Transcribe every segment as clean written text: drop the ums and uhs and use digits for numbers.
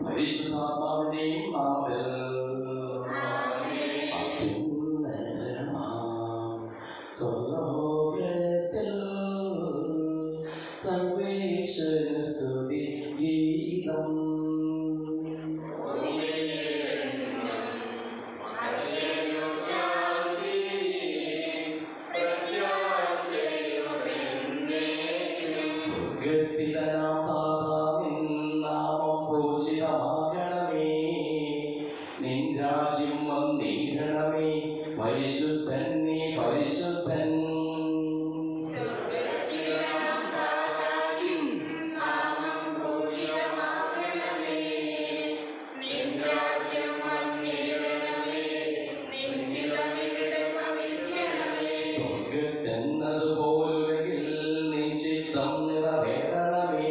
പരിശുദ്ധാത്മാവിന്റെയും നാമത്തിൽ സ്വർലോകത്തിൽ സർവേശ്വര സ്തുതി ഗീതം. സ്വർഗസ്ഥിതനാം താതാവിൻ നാമം പൂജിതമാകണമേ. നിൻ രാജ്യം വന്നിടണമേ. പരിശുദ്ധൻ നീ പരിശുദ്ധൻ. സ്വർഗത്തെന്നതുപോലുലകിൽ നിൻ ചിത്തം നിറവേറണമേ.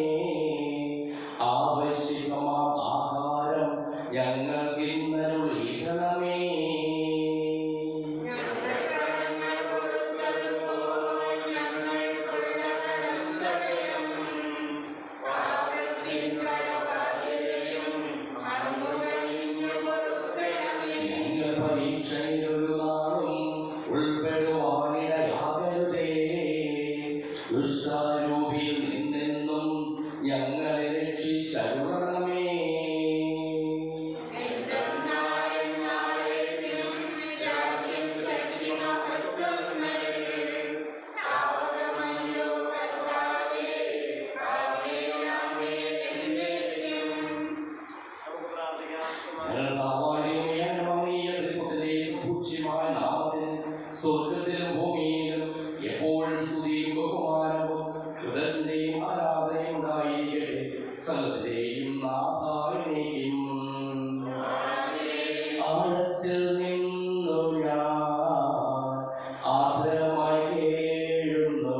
ആവശ്യകമാം ആഹാരം ഞങ്ങൾക്കിന്നരുളിയിടണമേ. ഞങ്ങൾ പരീക്ഷയിലൊരു നാളും ഉൾപ്പെടുവാനിടയാകരുതേ. ദുഷ്ടാരൂപിയിൽ നിന്നെന്നും ഞങ്ങളെ രക്ഷിച്ചരുളണമേ. സ്വർഗത്തിലും ഭൂമിയിലും എപ്പോഴും സ്തുതിയും ബഹുമാനവും കൃതജ്ഞതയും ആരാധനയും ഉണ്ടായിരിക്കട്ടെ. സകലത്തിലെയും നാഥാവിനെയും. ആഴത്തിൽ നിന്നു ഞാൻ ആദരമായി കേഴുന്നു.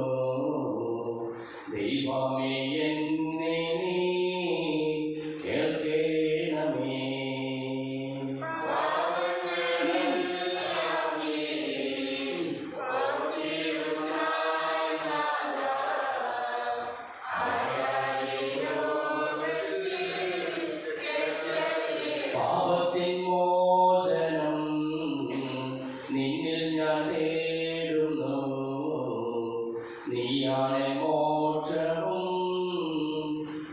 ദൈവമേ എന്നെ നീ കേൾക്കേണമേ. പാപത്തിൻ മോചനം നിന്നിൽ ഞാൻ തേടുന്നു. നീയാണ് മോക്ഷവും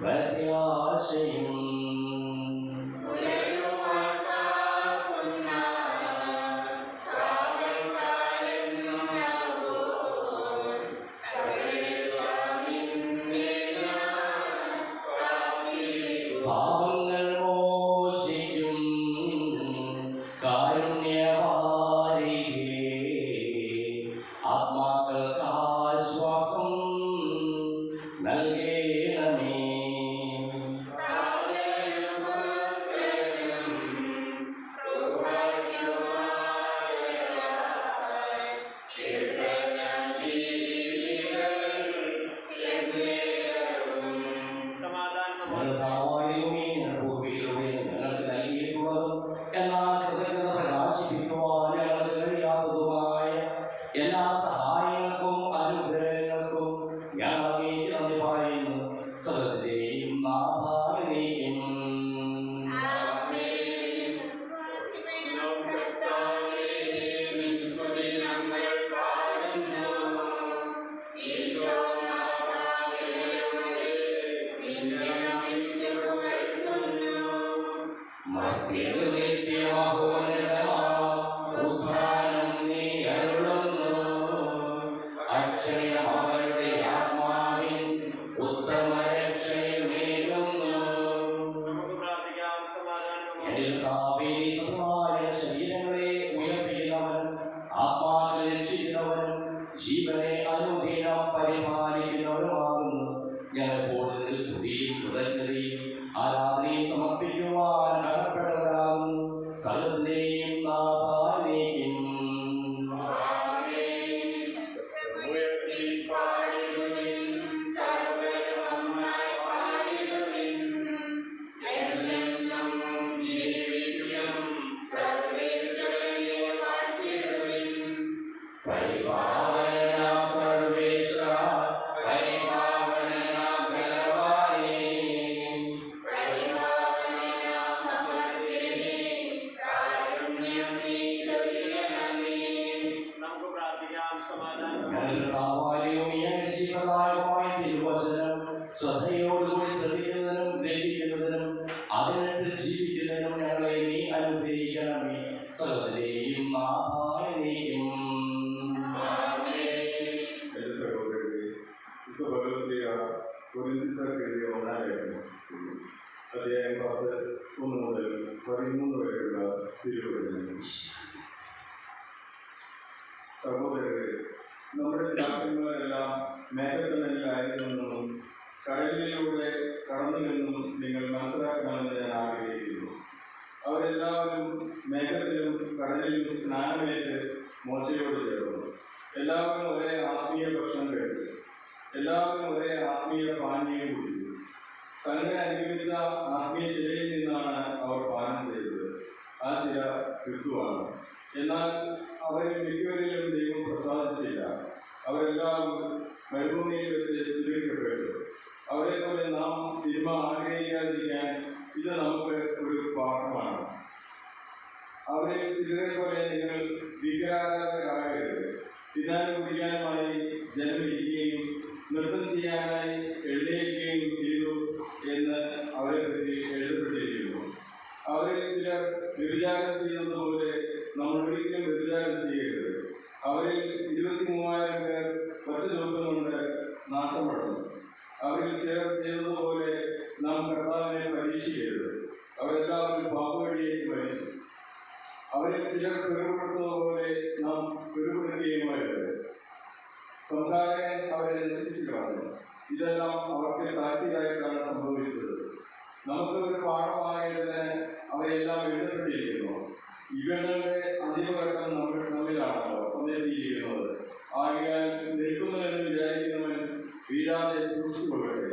പ്രത്യാശയും. പാപങ്ങൾ മോചിക്കും കാരുണ്യവാരികേ. ആത്മാക്കൾക്ക് ആശ്വാസം നൽകേണമേ. പൂർവികളുടെ ഞങ്ങൾക്ക് നൽകിയിട്ടുള്ളതും എന്നാൽ കൃതജ്ഞത പ്രകാശിപ്പിക്കുവാൻ ഞങ്ങൾക്ക് കഴിയാത്തതുമായ എല്ലാ സഹായങ്ങൾക്കും അനുഗ്രഹങ്ങൾക്കും ഞാൻ അങ്ങേക്ക് നന്ദി പറയുന്നു. സകലത്തിലെയും നാഥാവിനെയും. ഉദ്ധാനം നീ അരുളുന്നു. അക്ഷയമവരുടെ ആത്മാവിൻ ഉത്തമ രക്ഷയുമേകുന്നു. ശരീരങ്ങളെ ഉയർപ്പിക്കുന്നവനും ആത്മാക്കളെ രക്ഷിക്കുന്നവനും ജീവനെ അനുദിനം പരിപാലിക്കുന്നവനുമാകുന്നു. ഞങ്ങളെപ്പോൾ സ്തുതിയും കൃതജ്ഞതയും ആരാധനയും സമർപ്പിക്കുവാൻ കടപ്പെട്ടവരാകുന്നു. സകലത്തിലെയും നാഥാവിനെയും. പരിപാവനാം സർവേശ പരിപാവനാം തിരുവചനം ശ്രദ്ധയോടുകൂടി ശ്രദ്ധിക്കുന്നതിനും ഗ്രഹിക്കുന്നതിനും അതിനനുസരിച്ച് ജീവിക്കുന്നതിനും ഞങ്ങളെ നീ അനുഗ്രഹിക്കണമേ. സകലത്തിലെയും നാഥായനേയും. അധ്യായം 10 മുതൽ 13 വരെയുള്ള തിരുവചനം. സഹോദരരെ, നമ്മുടെ പിതാക്കന്മാരെല്ലാം മേഘത്തണലിലായിരുന്നെന്നും കടലിലൂടെ കടന്നുവെന്നും നിങ്ങൾ മനസ്സിലാക്കണമെന്ന് ഞാൻ ആഗ്രഹിക്കുന്നു. അവരെല്ലാവരും മേഘത്തിലും കടലിലും സ്നാനമേറ്റ് മോശയോട് ചേർന്നു. എല്ലാവരും ഒരേ ആത്മീയ ഭക്ഷണം കഴിച്ചു, എല്ലാവരും ഒരേ ആത്മീയ പാനീയം കുടിച്ചു. തങ്ങളെ അനുഗമിച്ച ആത്മീയ ശിലയിൽ നിന്നാണ് അവർ പാനം ചെയ്തത്. ആ ശില ക്രിസ്തുവാണ്. എന്നാൽ അവരിൽ മിക്കവരിലും ദൈവം പ്രസാദിച്ചില്ല. അവരെല്ലാവരും മരുഭൂമിയിൽ വെച്ച് ചിതറിക്കപ്പെട്ടു. അവരെ പോലെ നാം തിന്മ ആഗ്രഹിക്കാതിരിക്കാൻ ഇത് നമുക്ക് ഒരു പാഠമാണ്. അവരെ ചിലരെ പോലെ നിങ്ങൾ വികാരാധകരാകരുത്. തിന്നാനും കുടിക്കാനുമായി ജനം ഇരിക്കുകയും നൃത്തം ചെയ്യാനായി എഴുന്നേൽക്കുകയും ചെയ്തു എന്ന് അവരെ പറ്റി എഴുതപ്പെട്ടിരിക്കുന്നു. അവരിൽ ചിലർ വ്യഭിചാരം ചെയ്യുന്നതുപോലെ നമ്മൾ ഒരിക്കലും വ്യഭിചാരം ചെയ്യരുത്. അവരിൽ 23,000 പേർ ഒറ്റ ദിവസം കൊണ്ട് നാശപ്പെടുന്നു. അവരിൽ ചിലർ ചെയ്തതുപോലെ നാം കർത്താവിനെ പരീക്ഷിക്കരുത്. അവരെല്ലാവരും പാപവഴിയേക്ക് മരിച്ചു. അവരിൽ ചിലർ പിറുപിറുത്തതുപോലെ നാം പിറുപിറുക്കുകയുമായിരുന്നു. സംഹാരകൻ അവരെ നശിപ്പിച്ചു കളഞ്ഞു. ഇതെല്ലാം അവർക്ക് താഴ്ത്തിയായിട്ടാണ് സംഭവിച്ചത്. നമുക്ക് ഒരു പാഠമായതിന് അവരെല്ലാം എഴുതപ്പെട്ടിരിക്കുന്നു. ഇവകളുടെ അന്തിമഘട്ടം നമ്മിലാണല്ലോ വന്നെത്തിയിരിക്കുന്നത്. ആകയാൽ നിൽക്കുന്നവനും വിചാരിക്കുന്നവൻ വീഴാതെ സൂക്ഷിച്ചുകൊള്ളട്ടെ.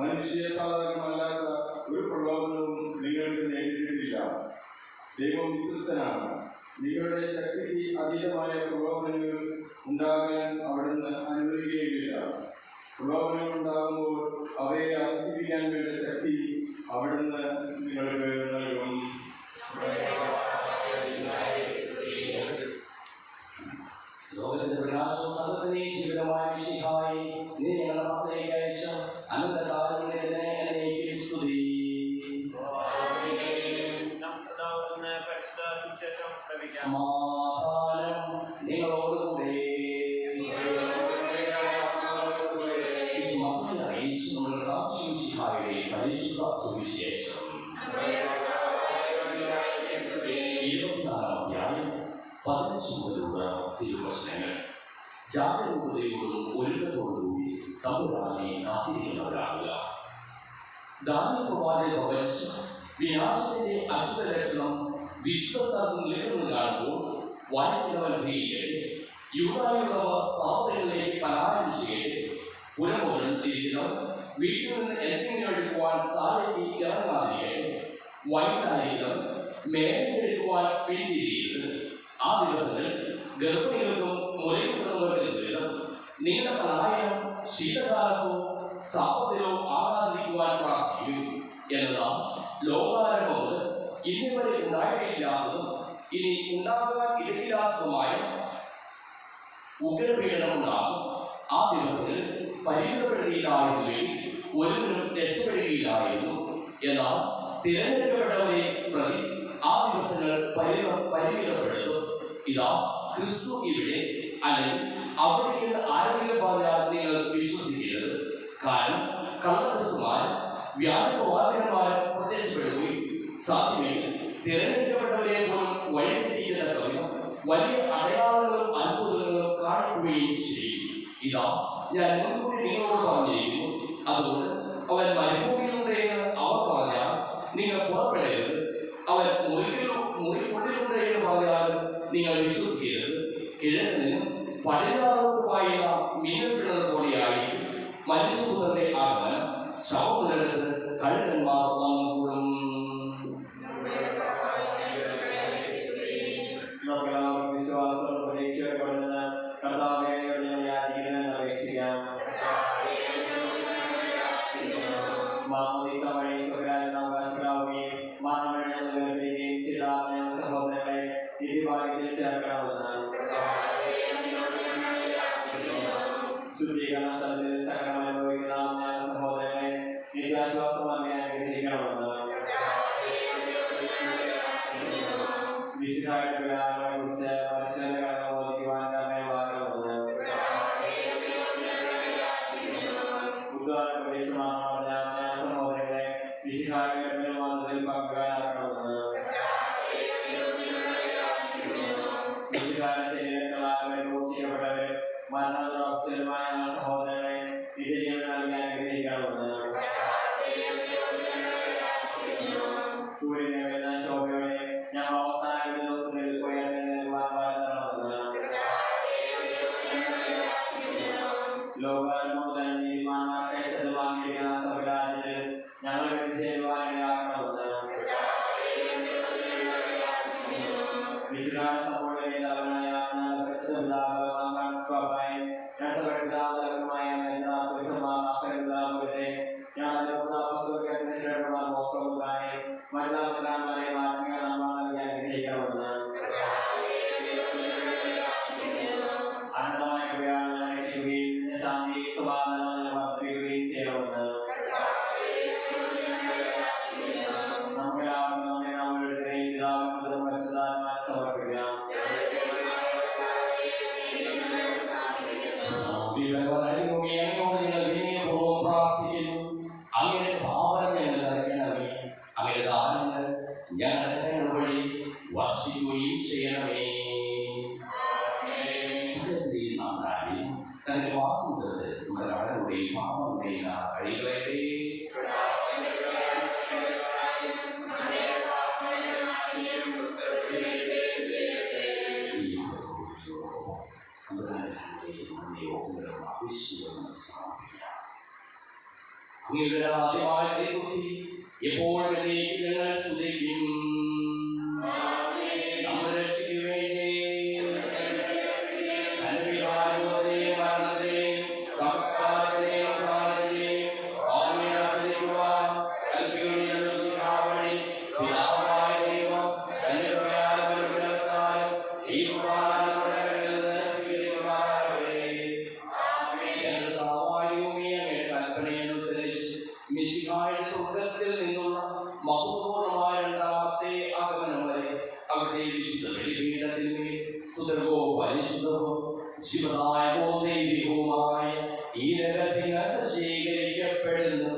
മനുഷ്യ സാധാരണമല്ലാത്ത ഒരു പ്രലോഭനവും നിങ്ങൾക്ക് നേരിട്ടിട്ടില്ല. ദൈവം വിശ്വസ്തനാണ്. നിങ്ങളുടെ ശക്തിക്ക് അതീതമായ പ്രലോഭനങ്ങൾ ഉണ്ടാകാൻ അവിടുന്ന് അനുവദിക്കുകയില്ല. പ്രലോഭനങ്ങൾ ഉണ്ടാകുമ്പോൾ അവയെ അതിജീവിക്കാൻ വേണ്ട ശക്തി അവിടുന്ന് നിങ്ങൾക്ക് നൽകും. ലോകത്തിന്റെ പ്രകാശവും സകലത്തിന്റെയും ജീവിതമായ മിശിഹായി നീ ഞങ്ങളുടെ മക്കളിലേക്ക് അയച്ച അനന്തകാലത്തിന് എന്നേക്കും സ്തുതി. സമാധാനം നിങ്ങളോടുകൂടെ. പരിശുദ്ധ സുവിശേഷം 24-ാം അധ്യായം 15 മുതലുള്ള തിരുവചനങ്ങൾ. ജാഗരൂകതയോടും ഒരുക്കത്തോടുകൂടി തമ്പുരാനെ കാത്തിരിക്കുന്നവരാകുക. ദാനിയേൽ പ്രവാചകൻ പ്രവചിച്ച വിനാശത്തിന്റെ അശുദ്ധ ലക്ഷണം വിശ്വസ്ഥാനം നിൽക്കുന്നത് കാണുമ്പോൾ വായിക്കുന്നവൻ ഗ്രഹിക്കട്ടെ. യൂദായിലുള്ളവർ പർവ്വതങ്ങളിലേക്ക് പലായനം ചെയ്യട്ടെ. പുരമുകളിൽ ഇരിക്കുന്നവർ വീട്ടിൽ നിന്ന് എന്തെങ്കിലും എടുക്കുവാൻ താഴേക്ക് ഇറങ്ങാതിരിക്കട്ടെ. വൈകിട്ടായിരിക്കുന്നവർ മേലെ എടുക്കുവാൻ പിന്തിരിയരുത്. ആ ദിവസങ്ങളിൽ ഗർഭിണികൾക്കും മുലയൂട്ടുന്നവർക്കും ദുരിതം. നിങ്ങളുടെ പലായനം ശീതകാലത്തോ സാപത്തിലോ ആകാതിരിക്കുവാൻ പ്രാർത്ഥിക്കും എന്നതാണ് ലോകാരംഭം മുതൽ ഇന്ന് വരെ ഉണ്ടായിട്ടില്ലാത്തതും ഇനി ഉണ്ടാകാൻ ഇടയില്ലാത്തതുമായ ഉഗ്രപീഡനം ഉണ്ടാകും. ആ ദിവസങ്ങളിൽ പരിമിതപ്പെടുകയില്ലായിരുന്നുവെങ്കിൽ ഒരുവനും രക്ഷപ്പെടുകയില്ലായിരുന്നു. എന്നാൽ തിരഞ്ഞെടുക്കപ്പെട്ടവരെ പ്രതി ആ ദിവസങ്ങൾ പരിമിതപ്പെടുത്തും. ഇതാ ക്രിസ്തു ഇവിടെ, അല്ലെങ്കിൽ അവിടെ നിന്ന് ആരെങ്കിലും പറഞ്ഞാൽ നിങ്ങൾ വിശ്വസിക്കരുത്. കാരണം കള്ളക്രിസ്തുമാരും വ്യാജ പ്രവാചകന്മാരും പ്രത്യക്ഷപ്പെടുകയും സാധ്യമേ തിരഞ്ഞെടുക്കപ്പെട്ടവരെ പോലും വഴിതെറ്റിക്കത്തക്കവണ്ണം വലിയ അടയാളങ്ങളും അത്ഭുതങ്ങളും കാണിക്കുകയും ചെയ്യും. ഇതാ ഞാൻ മുൻകൂട്ടി നിങ്ങളോട് പറഞ്ഞിരിക്കുന്നു. അതുകൊണ്ട് അവൻ മരുഭൂമിയിലൂടെ എന്ന് അവർ പറഞ്ഞാൽ നിങ്ങൾ പുറപ്പെടരുത്. അവൻ മുറിക്കുള്ളിലൂടെ എന്ന് പറഞ്ഞാൽ നിങ്ങൾ വിശ്വസിക്കരുത്. കിഴക്കിനും പടിഞ്ഞാറോട്ടുമായുള്ള മീനപ്പിണർ പോലെയായിരിക്കും മനുഷ്യപുത്രന്റെ ആഗമനം. ശവമുലകത്ത് കഴുകന്മാർ വന്നുകൂടും. വിശ്വാസത്തോട് പ്രതീക്ഷപ്പെടുന്ന കർത്താവിനെ അപേക്ഷിക്കാം. മാമോദീസ വഴി സ്വകാര്യത അവകാശികളാവുകയും മരണമടഞ്ഞ വേർപിരിയുകയും ചെയ്ത സഹോദരങ്ങളെ നീതിഭാഗ്യത്തിൽ ചേർക്കണമെന്ന് ശുദ്ധീകരണ സ്ഥലത്തിൽ സകലം അനുഭവിച്ച നിത്യാശ്വാസമായി അനുഗ്രഹിക്കണമെന്ന് വിശുദ്ധായിട്ട് പിതാവിനെ കുറിച്ച് മനുഷ്യന്റെ കടങ്ങൾ ബോധിക്കുവാൻ കരുണയുള്ളാകണമെന്ന് ഉദ്ധാര പ്രതീക്ഷമാണെന്ന് ഞാൻ സഹോദരങ്ങളെ വിശുദ്ധായിട്ട് വന്നതിൽ പങ്കുകാരാക്കണമെന്ന് വിശുദ്ധാര ശരീരങ്ങളാൽ ചെയ്യപ്പെട്ടവർ മരണോത്തരമായ സഹോദരങ്ങളെ നിത്യജീവൻ നൽകി അനുഗ്രഹിക്കണമെന്ന് സൂര്യനെ വരുന്ന ശോഭയോടെ ഞങ്ങൾ അവസാന ദിവസങ്ങളിൽ ഉയർന്നെഴുന്നേൽക്കുവാൻ തരണമെന്ന് ലോകാരംഭത്തിൽ നീതിമാന്മാർക്കായി സജ്ജമാക്കിയിരിക്കുന്ന സഭരാജ്യത്തിൽ ഞങ്ങൾ എത്തിച്ചേരുവാൻ ഇടയാക്കണമെന്ന് വിശുദ്ധാന സഭയുടെ തലവനായ പരിശുദ്ധ പിതാവ് സ്വാഭാവിക പിതാവുമായ മരുന്നാമരെ ആത്മീയ നമ്മൾ നൽകി അനുഗ്രഹിക്കണമെന്ന് അനന്തമായ ക്രിയാളെ രക്ഷിക്കുകയും ശാന്തി സമാധാനം വർദ്ധിക്കുകയും ചെയ്യണമെന്ന് നമുക്കെല്ലാവർക്കും നമ്മളുടെ പിതാവിനും പരിശുദ്ധാത്മാവിനെ സമർപ്പിക്കാം. വർഷിക്കുകയും ചെയ്യണമേ. തന്റെ വാസം നമ്മുടെ കടകളുടെയും പാപങ്ങളുടെയും കഴികളെ എപ്പോഴും ഞങ്ങൾ സ്തുതിക്കും. സ്വർഗത്തിൽ നിന്നുള്ള മഹത്വപൂർണമായ രണ്ടാമത്തെ ആഗമനം വരെ അവിടുത്തെ വിശുദ്ധ ബലിപീഠത്തിന്മേൽ സുതർവോ പരിശുദ്ധമോ ശിവനായകവും ദൈവികവുമായ ഈ രഹസ്യങ്ങൾ സജ്ജീകരിക്കപ്പെടുന്നു.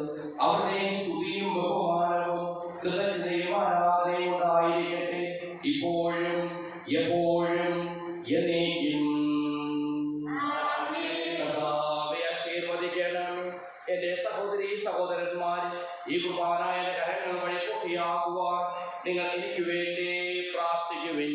അവിടുത്തെ സ്തുതിയും ബഹുമാനവും കൃതജ്ഞതയും ആരാധനയും ഉണ്ടായിരിക്കട്ടെ, ഇപ്പോഴും എപ്പോഴും എന്നേക്കും. എന്റെ സഹോദരീ സഹോദരന്മാരെ, ഈ കുർബാനായ കരങ്ങൾ വഴി പൂർത്തിയാക്കുവാൻ നിങ്ങൾ എനിക്ക് വേണ്ടി പ്രാർത്ഥിക്കുവിൻ.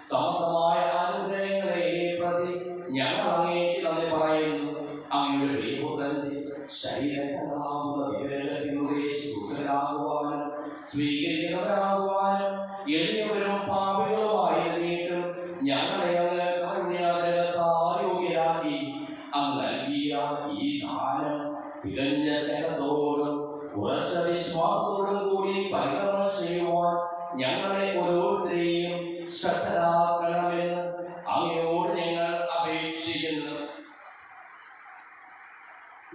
സമൃദ്ധമായ അനുഗ്രഹങ്ങളെ പ്രതി ഞങ്ങൾ അങ്ങേക്ക് നന്ദി പറയുന്നു. അങ്ങയുടെ പ്രിയപുത്രന്റെ ശരീരങ്ങളാകുന്ന വിവരസിംഹേശുദ്ധരാകുവാനും സ്വീകരിക്കുന്നവരാകുവാനും എളിയവരും പാപികളുമായിരുന്നിട്ടും ഞങ്ങളെ അങ്ങ് കാരുണ്യാദ്രവത്താൽ യോഗ്യരാക്കി. അങ്ങ് നൽകിയ ഈ ദാനം തികഞ്ഞ സ്നേഹത്തോടും ഉറച്ച വിശ്വാസത്തോടും കൂടി പരികർമ്മം ചെയ്യുവാൻ ഞങ്ങളെ ഓരോരുത്തരെയും ശ്രദ്ധരാക്കണമെന്ന് അങ്ങയോട് ഞങ്ങൾ അപേക്ഷിക്കുന്നു.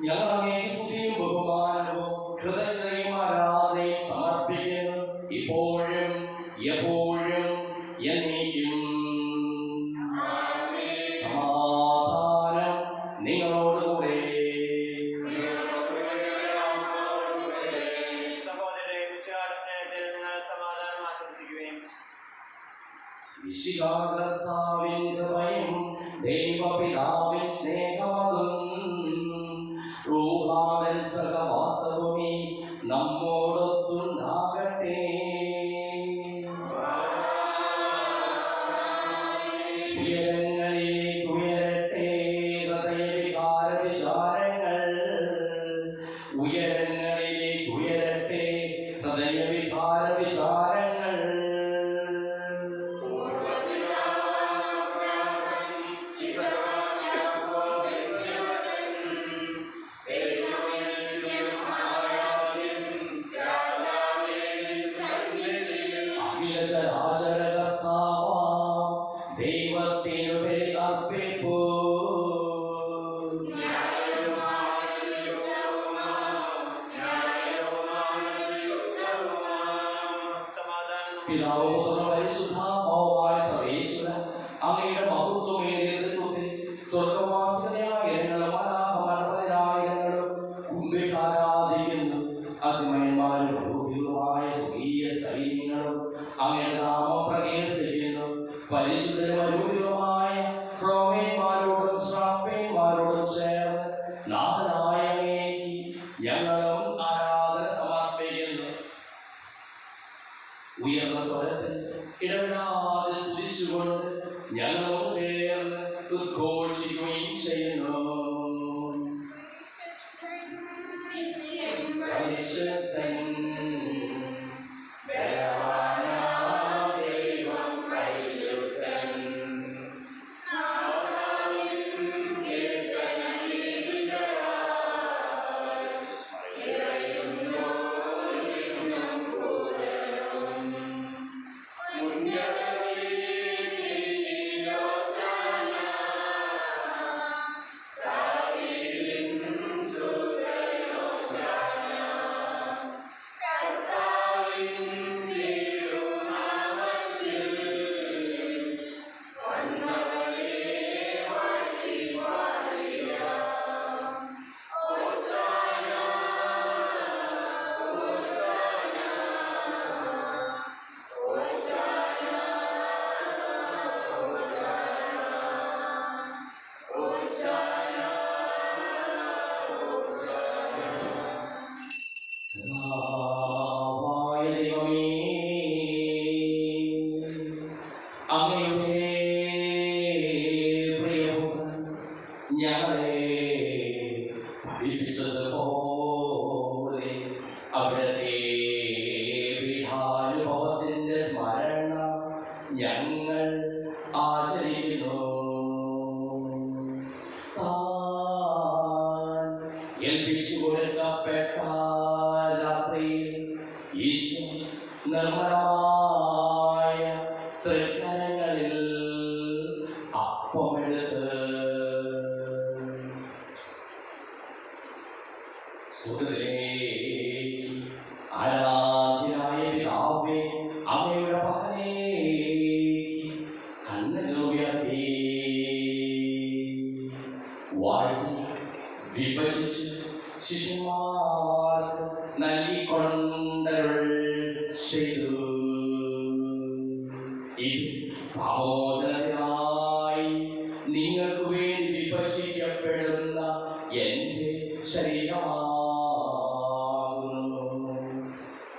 ഞങ്ങൾ അങ്ങേക്ക് സ്തുതിയും ബഹുമാനവും കൃതജ്ഞതയും ആരാധനയും സമർപ്പിക്കുന്നു, ഇപ്പോഴും എപ്പോഴും എന്നേക്കും. സമാധാനം നിങ്ങളോടുകൂടെ. വിശുദ്ധാകർത്താവിൻ കൃപയും ദൈവപിതാവിൻ സ്നേഹമതും റൂഹാവൻ സഹവാസവുമേ നമ്മോടൊത്തുണ്ടാകട്ടെ. ഉയരങ്ങളിലേക്ക് ഉയരട്ടെ ഹൃദയവികാര വിചാരങ്ങൾ, ഉയരങ്ങളിലേക്ക് ഉയരട്ടെ ഹൃദയവികാര വിചാരങ്ങൾ. ദൈവത്തിനു ബലി അർപ്പിപ്പൂ. പിതാവ് പുത്രനും പരിശുദ്ധാത്മാവുമായ സർവ്വേശ്വരൻ അങ്ങയുടെ മഹത്വമേറിയ തൃത്വത്തെ സ്വർഗ്ഗവാസികളായ ജനങ്ങളും മലാഹമർപ്പതിനായിരങ്ങളും മുമ്പിൽ ആരാധിക്കുന്നു. അതിമയന്മാരും രോഗികളുമായ സ്വകീയ സൈന്യങ്ങളും അങ്ങയുടെ നാമം പ്രകീർത്തിക്കുന്നു. പരിശുദ്ധരും അരൂപികളുമായ ക്രോമേന്മാരോടും ശ്രാപ്പേന്മാരോടും ചേർന്ന് നാഥനായ അങ്ങേക്ക് ഞങ്ങളും ആരാധന സമർപ്പിക്കുന്നു. ഉയർന്ന സ്വരത്തിൽ ഇടപെടാതെ സ്തുതിച്ചുകൊണ്ട് ഞങ്ങളും ചേർന്ന് ഉദ്ഘോഷിക്കുകയും ചെയ്യുന്നു. പരിശുദ്ധൻ നിർമ്മലമായ തൃക്കരങ്ങളിൽ അപ്പമെടുത്ത് സുഹൃത്തിലേക്ക് ആരാധ്യനായ പിതാവേ അങ്ങയുടെ പക്കലേക്ക് കണ്ണുകൾ ഉയർത്തി വാഴ്ത്തി വിഭജിച്ച് ശിശുമാർക്ക് നൽകിക്കൊണ്ടരുൾ ചെയ്തു. ഇത് പാപമോചനത്തിനായി നിങ്ങൾക്ക് വേണ്ടി വിഭജിക്കപ്പെടുന്ന എൻ്റെ ശരീരമാകുന്നു.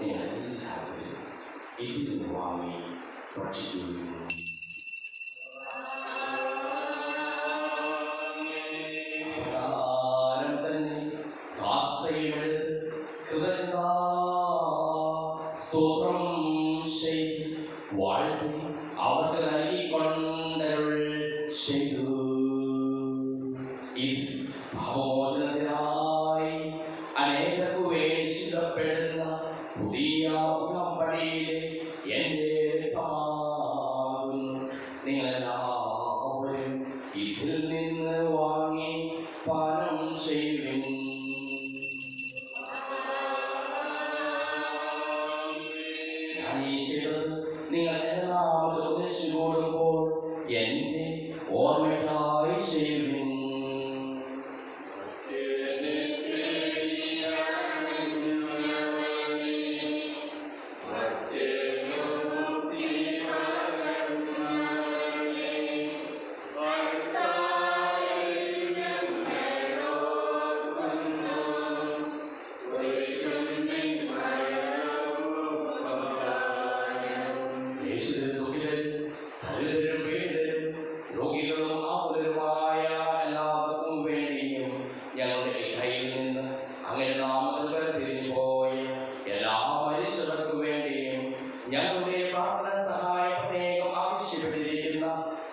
നിങ്ങളെല്ലാവരും ഇതിൽ വാങ്ങി ഭക്ഷിക്കുന്നു. സ്തോത്രം ചെയ്ത് വാഴ്ത്തി അവർക്ക് നൽകിക്കൊണ്ടരുൾ ചെയ്തു. ഇത് പാപമോചനത്തിനായി അനേകർക്കു വേണ്ടി ചിന്തപ്പെടുന്ന പുതിയ ഉടമ്പടിയിലെ എൻ്റെ രക്തമാകുന്നു. നിങ്ങളെല്ലാവരും ഇതിൽ നിന്ന് വാങ്ങി പാനം ചെയ്യുവിൻ. നിങ്ങൾ എല്ലാവരും ഒന്നിച്ചു കൂടുമ്പോൾ എൻ്റെ ഓർമ്മയ്ക്കായി ചെയ്യുവിൻ. രോഗികളും ആകുലരുമായ എല്ലാവർക്കും വേണ്ടിയും ഞങ്ങളുടെ കയ്യിൽ നിന്ന് അങ്ങനെ നാമത്തിൽ തിരിഞ്ഞുപോയ എല്ലാ മനുഷ്യർക്കു വേണ്ടിയും ഞങ്ങളുടെ പ്രാർത്ഥന സഹായം പ്രത്യേകം ആവശ്യപ്പെട്ടിരിക്കുന്ന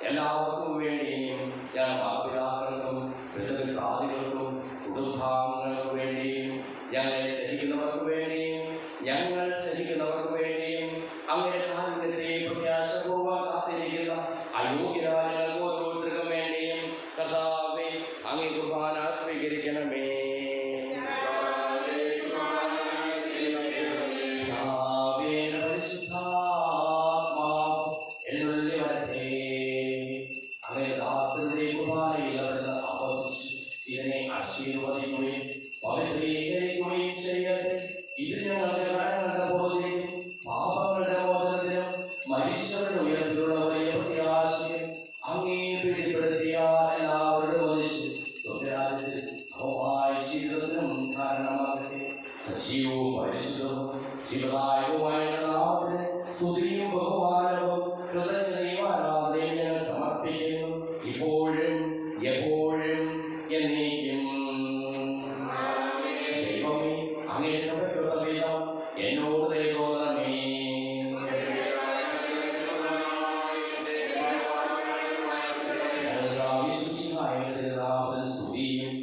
എല്ലാവർക്കും വേണ്ടിയും ഞാൻ മാതാപിതാക്കൾക്കും പിതൃതാദികൾക്കും കുടുംബാംഗങ്ങൾക്ക് വേണ്ടിയും ഞങ്ങളെ സഹിക്കുന്നവർക്ക് വേണ്ടിയും ഞങ്ങൾ സഹിക്കുന്നവർക്ക് വേണ്ടിയും അങ്ങനെ കാരുണ്യത്തെ പ്രത്യാശപൂർവ്വം കാത്തിരിക്കുന്ന അയോഗ്യരായ ഓരോരുത്തർക്കും വേണ്ടിയും കർത്താവേ അങ്ങേ കുർബാന സ്വീകരിക്കണമേ. ഇതിനെ ആശീർവദിക്കുകയും പവിത്രീകരിക്കുകയും ചെയ്യട്ടെ. ഇത് ഞങ്ങളുടെ കടങ്ങളുടെ ബോധത്തിനും പാപങ്ങളുടെ മോചനത്തിനും മരിച്ചവരുടെ ഉയർത്തിലുള്ള വലിയ പ്രത്യാശയും അങ്ങേ പിടിപ്പെടുത്തിയ എല്ലാവരുടെ വധിച്ച് സ്വർഗ്ഗരാജ്യത്തിൽ അവമായ ജീവിതത്തിനും കാരണമാകട്ടെ. സജീവവും പരിശുദ്ധവും ജീവദായകവുമായ നാമത്തിന് സ്തുതിയും ബഹുമാനവും കൃതജ്ഞതയും ആരാധനയും ഞങ്ങൾ സമർപ്പിക്കുന്നു, ഇപ്പോഴും എപ്പോഴും എന്നേക്കും. ദൈവമേ, അങ്ങേ കൃപയ്ക്കുള്ള വിധം എന്നോട് ദയതോന്നണമേ. സ്തുതിയും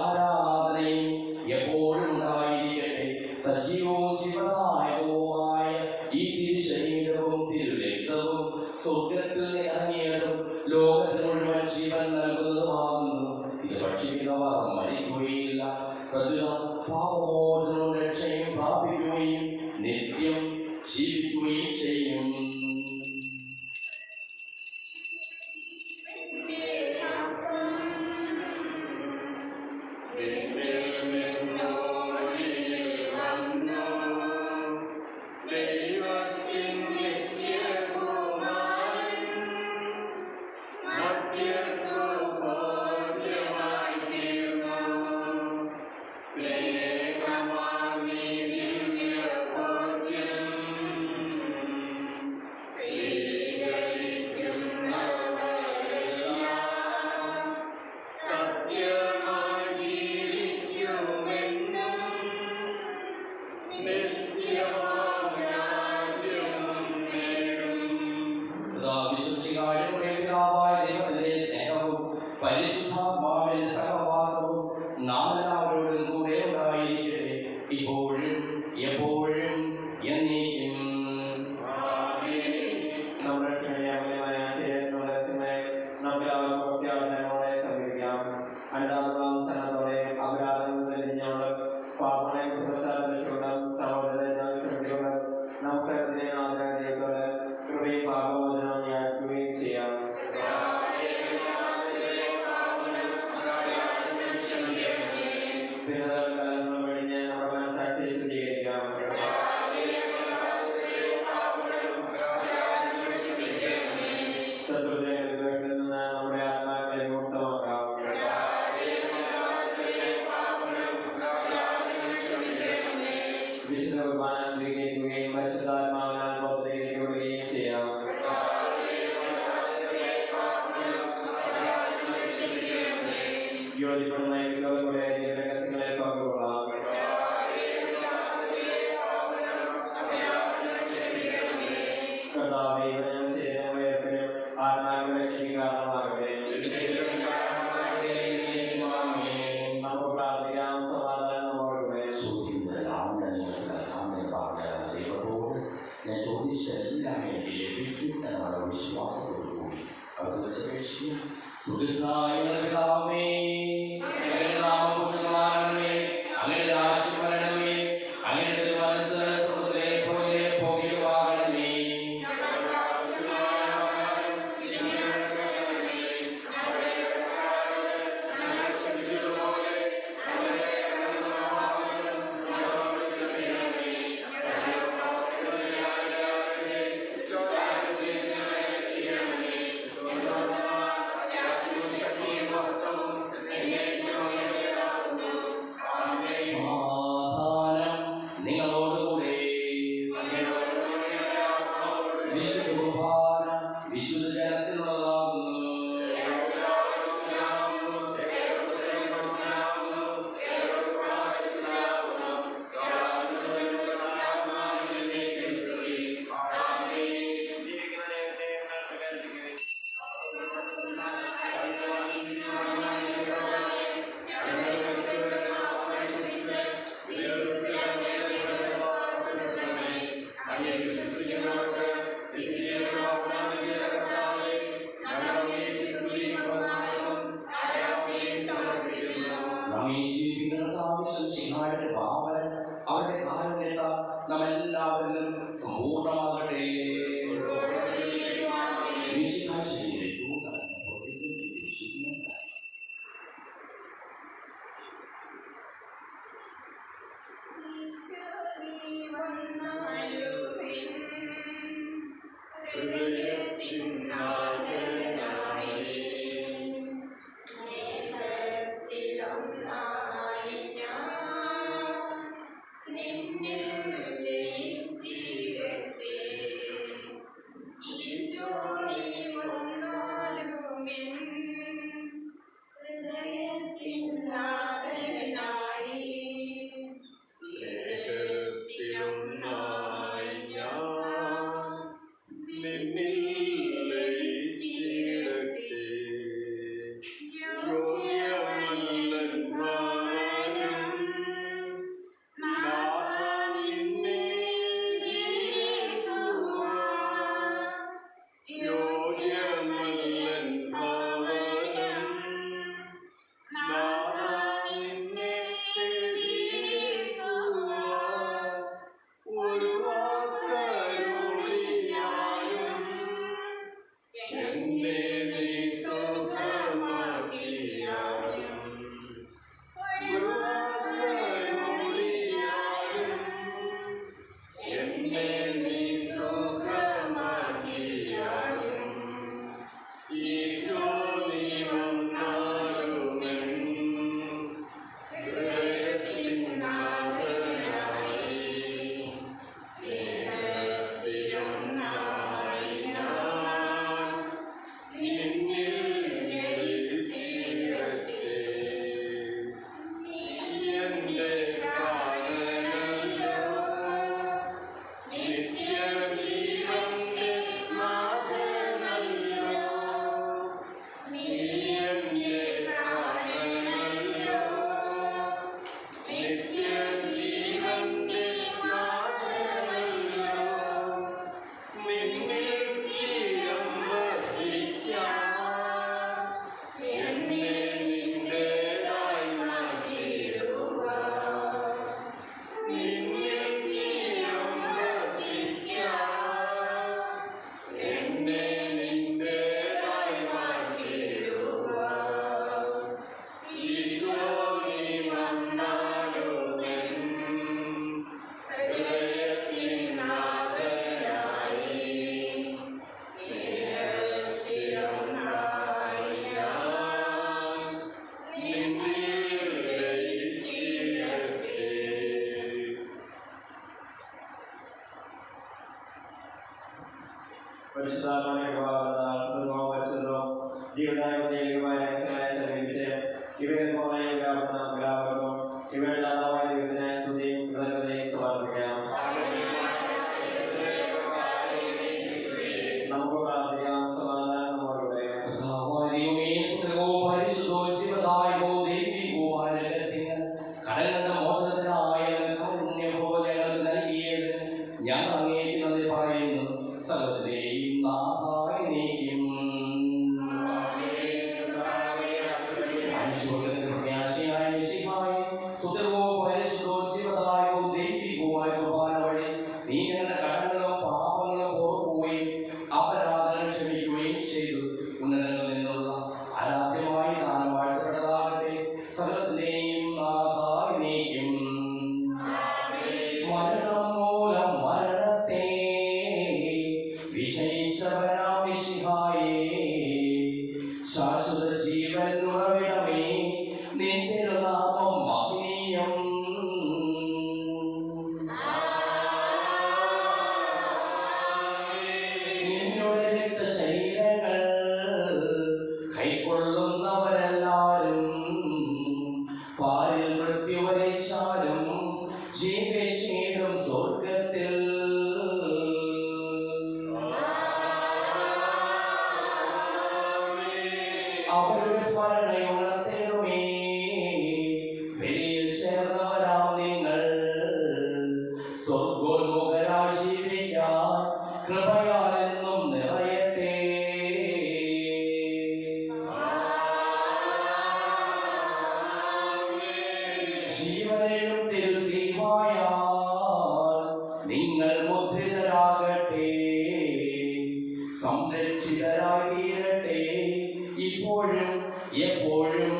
ആരാധനയും എപ്പോഴും ഉണ്ടായിരിക്കട്ടെ. സജീവവും ജീവദായകവുമായ ഈ തിരുശരീരവും തിരുരക്തവും സ്വർഗത്തിൽ ഇറങ്ങിയതും ലോകത്തിന് മുഴുവൻ ജീവൻ നൽകുന്നതുമാകുന്നു. ഇത് ഭക്ഷിക്കുന്നവർ മരിക്കുകയില്ല, പാപമോചനവും രക്ഷയും പ്രാപിക്കുകയും നിത്യം ജീവിക്കുകയും ചെയ്യും. പരിശുദ്ധാത്മാവിന്റെ സഹവാസവും നാം എല്ലാവരോടും കൂടെ ഉണ്ടായിരിക്കട്ടെ, ഇപ്പോഴും എപ്പോഴും എന്നേക്കും. നമ്മുടെ ക്ഷണികമായ ശരീരത്തിനുള്ള നമുക്ക് പ്രത്യാവനോടെ സമീപിക്കാം. അനുതാപത്തോടെ അപരാധം തെളിഞ്ഞോട് പാപങ്ങളെ കുറിച്ചുകൊണ്ടും സഹോദരനെ ക്ഷമിച്ചുകൊണ്ട് നമുക്ക് ദൈവത്തോട് കൃപയും പാപമോചനവും യാചിക്കുകയും ചെയ്യാം. ഞാൻ ചോദിച്ചെല്ലാം എനിക്ക് ലഭിക്കും എന്നുള്ള വിശ്വാസത്തോടു കൂടി അത് വെച്ചപേക്ഷിക്കും. സുഖസായ അങ്ങനെ രാജ്യം വരണമേ, അങ്ങനെ മനസ്സ് സ്വർഗ്ഗത്തിലെ പോലെ ഭോഗ്യമാകണമേ. വിശുദ്ധ ജനത്തിനുള്ളതാകുന്നു. സംരക്ഷിതരായി തീരട്ടെ ഇപ്പോഴും എപ്പോഴും